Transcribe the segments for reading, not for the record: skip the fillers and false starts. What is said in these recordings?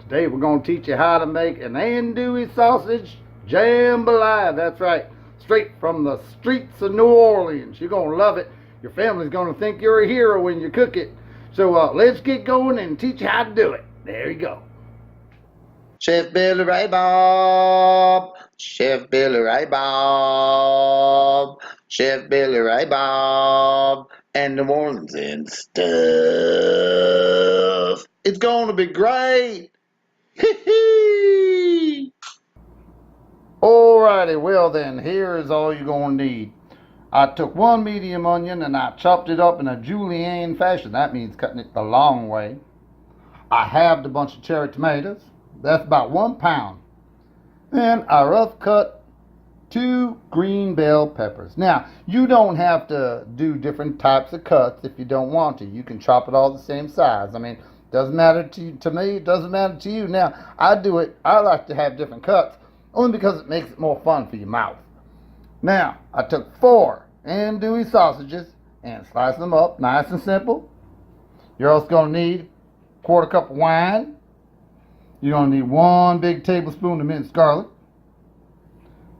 Today we're going to teach you how to make an andouille sausage jambalaya. That's right, straight from the streets of New Orleans. You're going to love it. Your family's going to think you're a hero when you cook it. So let's get going and teach you how to do it. There you go. Chef Billy raybob, Chef Billy raybob, Chef Billy raybob, and New Orleans and stuff. It's gonna be great. Hee. Alrighty, well then, here is all you're going to need. I took one medium onion and I chopped it up in a julienne fashion. That means cutting it the long way. I halved a bunch of cherry tomatoes. That's about 1 pound. And I rough cut 2 green bell peppers. Now, you don't have to do different types of cuts if you don't want to. You can chop it all the same size. I mean, doesn't matter to me, it doesn't matter to you. Now, I like to have different cuts, only because it makes it more fun for your mouth. Now, I took 4 andouille sausages and sliced them up nice and simple. You're also going to need 1/4 cup of wine. You're going to need 1 big tablespoon of minced garlic,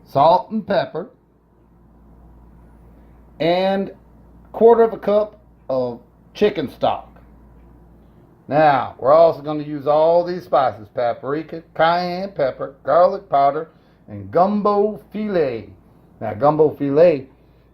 salt and pepper, and 1/4 cup of chicken stock. Now, we're also going to use all these spices: paprika, cayenne pepper, garlic powder, and gumbo filet. Now, gumbo filet,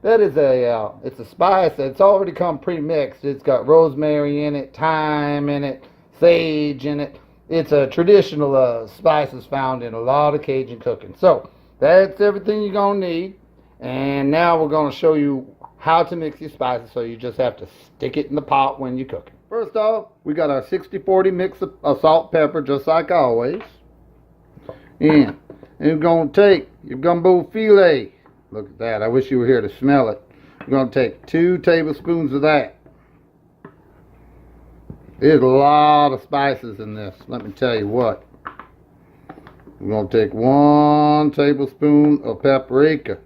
that is it's a spice that's already come pre-mixed. It's got rosemary in it, thyme in it, sage in it. It's a traditional spices found in a lot of Cajun cooking. So, that's everything you're going to need. And now we're going to show you how to mix your spices, so you just have to stick it in the pot when you're cooking. First off, we got our 60-40 mix of salt, pepper, just like always. And you're going to take your gumbo filet. Look at that. I wish you were here to smell it. You're going to take 2 tablespoons of that. There's a lot of spices in this. Let me tell you what. We're going to take 1 tablespoon of paprika.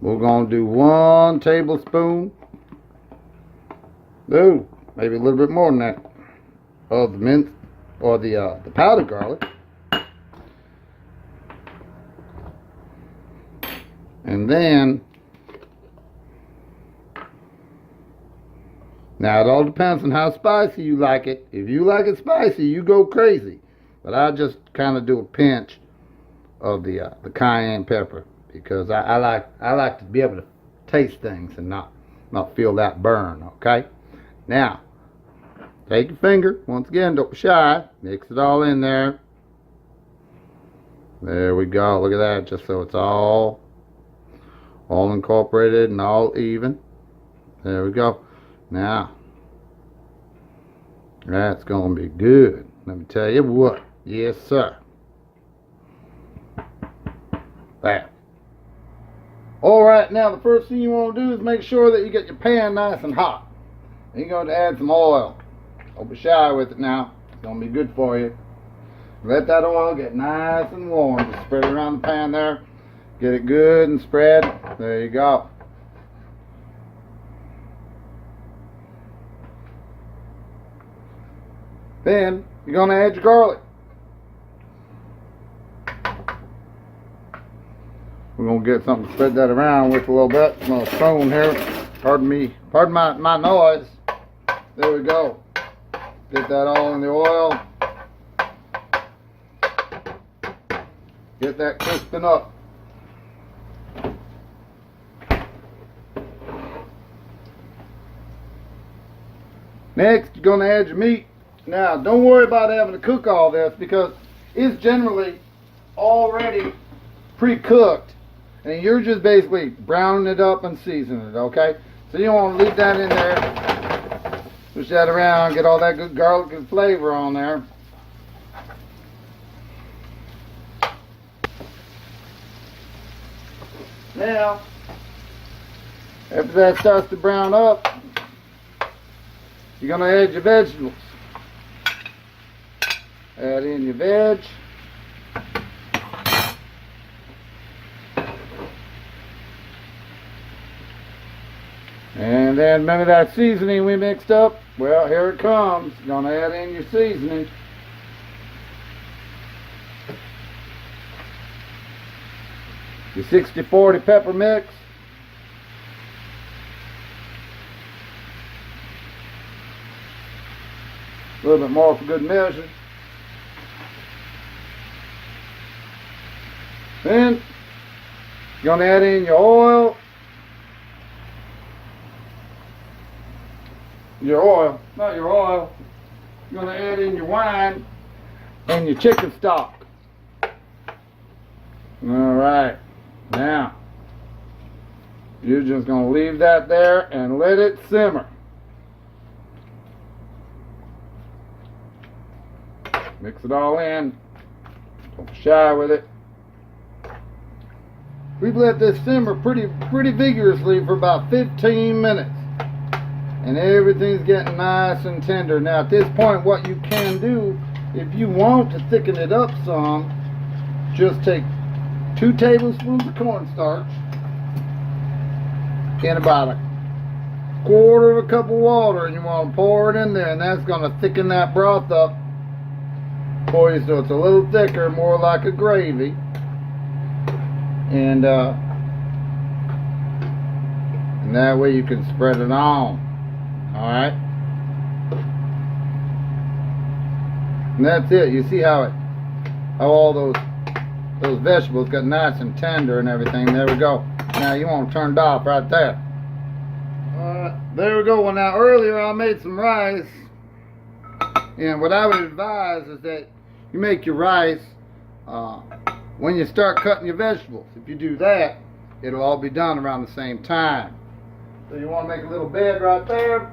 We're going to do 1 tablespoon, maybe a little bit more than that, of the mint or the powdered garlic. And then, now it all depends on how spicy you like it. If you like it spicy, you go crazy. But I just kind of do a pinch of the cayenne pepper, because I like to be able to taste things and not feel that burn. Okay. Now, take your finger. Once again, don't be shy. Mix it all in there. There we go. Look at that. Just so it's all incorporated and all even. There we go. Now, that's going to be good. Let me tell you what. Yes, sir. There. Alright, now the first thing you want to do is make sure that you get your pan nice and hot. You're going to add some oil. Don't be shy with it now. It's going to be good for you. Let that oil get nice and warm. Just spread it around the pan there. Get it good and spread. There you go. Then you're going to add your garlic. We're going to get something to spread that around with a little bit. I'm going to spoon here. Pardon me. Pardon my noise. There we go. Get that all in the oil. Get that crisping up. Next, you're going to add your meat. Now, don't worry about having to cook all this, because it's generally already pre-cooked. And you're just basically browning it up and seasoning it, okay? So you want to leave that in there. Push that around, get all that good garlic and flavor on there. Now, after that starts to brown up, you're going to add your vegetables. Add in your veg. And then remember that seasoning we mixed up? Well, here it comes. You're gonna add in your seasoning. Your 60-40 pepper mix. A little bit more for good measure. Then you're gonna add in your oil. Not your oil. You're gonna add in your wine and your chicken stock. All right. Now, you're just gonna leave that there and let it simmer. Mix it all in. Don't be shy with it. We've let this simmer pretty vigorously for about 15 minutes. And everything's getting nice and tender. Now at this point, what you can do, if you want to thicken it up some, just take 2 tablespoons of cornstarch in about a quarter of a cup of water, and you want to pour it in there, and that's going to thicken that broth up for you so it's a little thicker, more like a gravy. And that way you can spread it on. Alright? And that's it. You see how all those vegetables got nice and tender and everything. There we go. Now you want to turn it off right there. There we go. Well, now earlier I made some rice, and what I would advise is that you make your rice when you start cutting your vegetables. If you do that, it'll all be done around the same time. So you want to make a little bed right there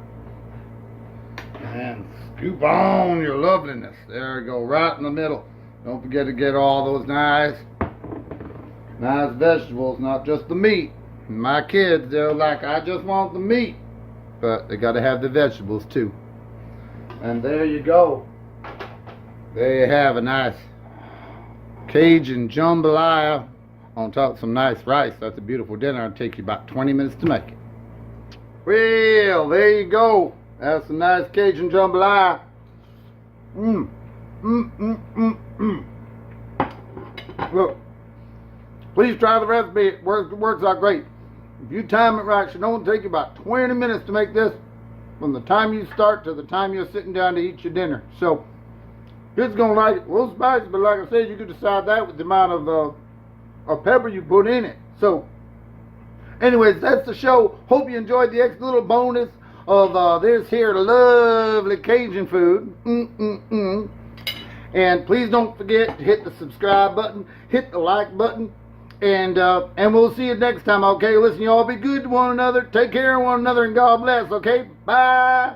and scoop on your loveliness. There you go, right in the middle. Don't forget to get all those nice vegetables, not just the meat. My kids, they're like, I just want the meat, but they got to have the vegetables too. And there you go. There you have a nice Cajun jambalaya on top of some nice rice. That's a beautiful dinner. It'll take you about 20 minutes to make it. Well, there you go. That's some nice Cajun jambalaya. Look, please try the recipe. It works out great. If you time it right, it should only take you about 20 minutes to make this, from the time you start to the time you're sitting down to eat your dinner. So, kids gonna like it. A little spicy, but like I said, you can decide that with the amount of pepper you put in it. So, anyways, that's the show. Hope you enjoyed the extra little bonus of this here lovely Cajun food. And please don't forget to hit the subscribe button, hit the like button, and we'll see you next time. Okay, listen, you all be good to one another. Take care of one another, and God bless. Okay, bye.